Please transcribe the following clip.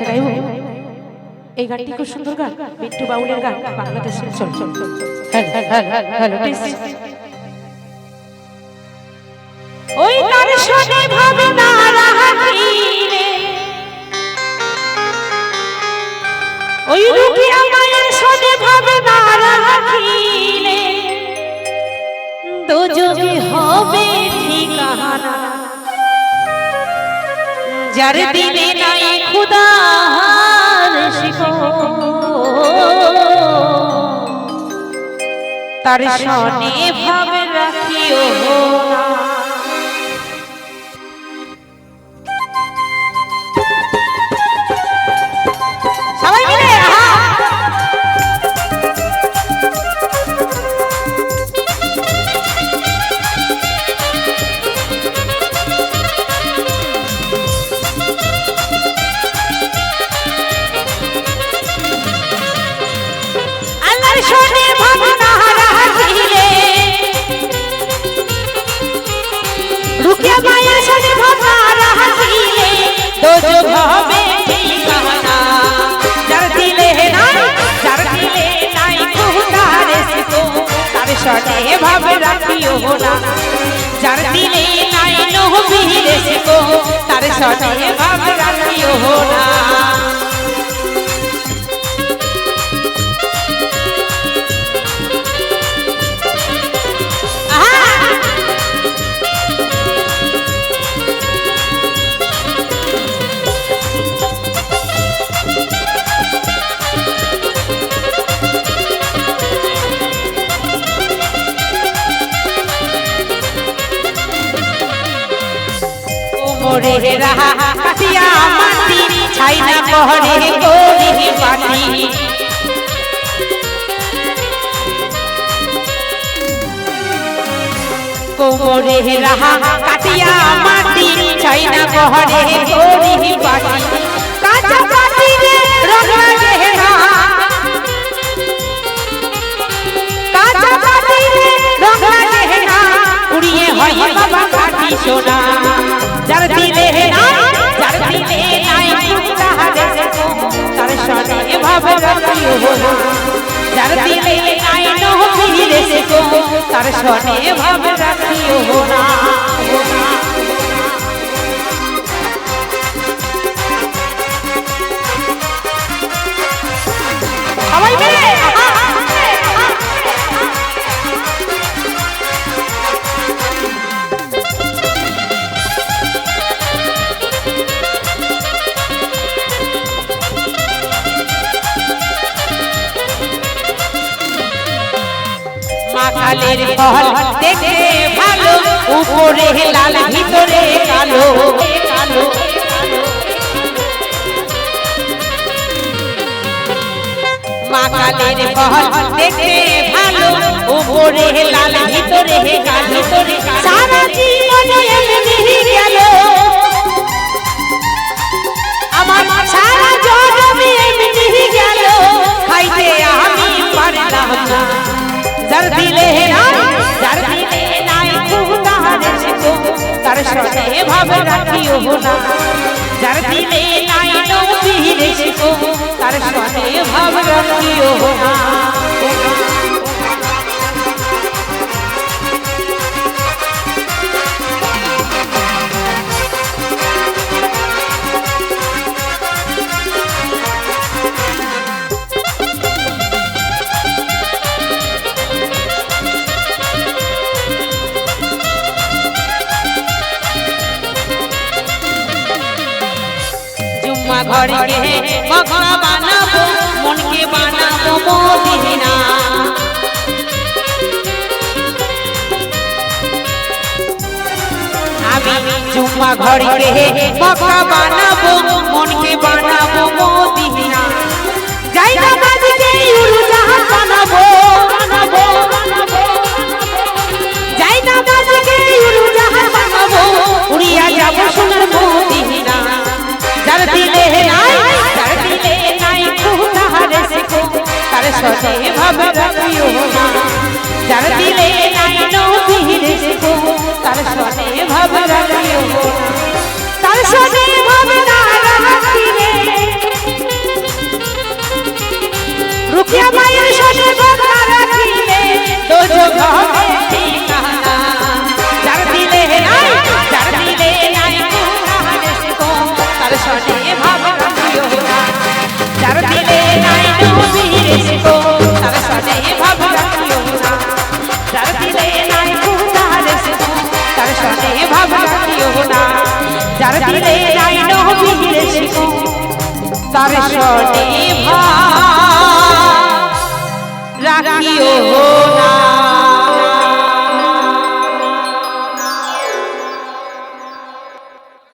আচ্ছা গাইব এই গানটি খুব সুন্দর গান, বিট্টু বাউলের গান, বাংলাদেশের। চল চল চল হ্যালো ওই তার শোনে ভাবে না রাখিলে, ওই রুকিয়া মায়ের শোনে ভাবে না রাখিলে, দোজখে হবে ঠিকানা, যার দিলে নাই খুদার শিকো, তার শোনে ভাবে রাখিও না। সবাই মিলে আল্লাহর শোনে ভাবে না রাখিলে, রুকিয়া মায়ের শোনে ভাবে না রাখিলে, দোজখ হবে ঠিকানা, যার দিলে নাই খুদার শিকো, তার শোনে ভাবে রাখিও না, যার দিলে নাই নবীর শিকো, তার শোনে ভাবে রাখিও না। মোরে রাহা কাটিয়া মাটি ছাইনা পহরে গরি পাটি, কোমরে রাহা কাটিয়া মাটি ছাইনা পহরে গরি পাটি, কাঁচা পাটি রে রং লাগে না, কাঁচা পাটি রে রং লাগে না, উড়িয়ে হয় বাবা কাটি সোনা, যার দিলে নাই খুদার শিকো, তার শোনে ভাবে রাখিও না, যার দিলে নাই নবীর শিকো, তার শোনে ভাবে রাখিও না। সবাই মিলে মাকালের ফল দেখে ভালো, উপরে লাল ভিতরে কালো, কালো মাকালের ফল দেখে ভালো, উপরে লাল ভিতরে কালো, সারা জীবন এমনি গেল আমার, সারা জন্ম এমনি গেল, খাইতে আমি পারলাম না, যার দিলে নাই খুদার শিকো, তার শোনে ভাবে রাখিও না, যার দিলে নাই নবীর শিকো, তার শোনে ভাবে রাখিও না। ঘরকে মক্কা বানাবো, মনকে বানাবো মদিনা, আমি জুম্মা ঘরকে মক্কা বানাবো, মনকে বানাবো মদিনা, যাই না বাজকে উড়োজাহাজ বানাবো, যাই না বাজকে উড়োজাহাজ বানাবো, উড়িয়া যাবো সোনার মদিনা, যার দিলে নাই খুদার শিকো, তার শোনে ভাবে রাখিও না, যার দিলে নাই নবীর শিকো, তার শোনে ভাবে রাখিও না, তার শোনে ভাবে না রাখিলে, দর্শনে ভাই রাখিও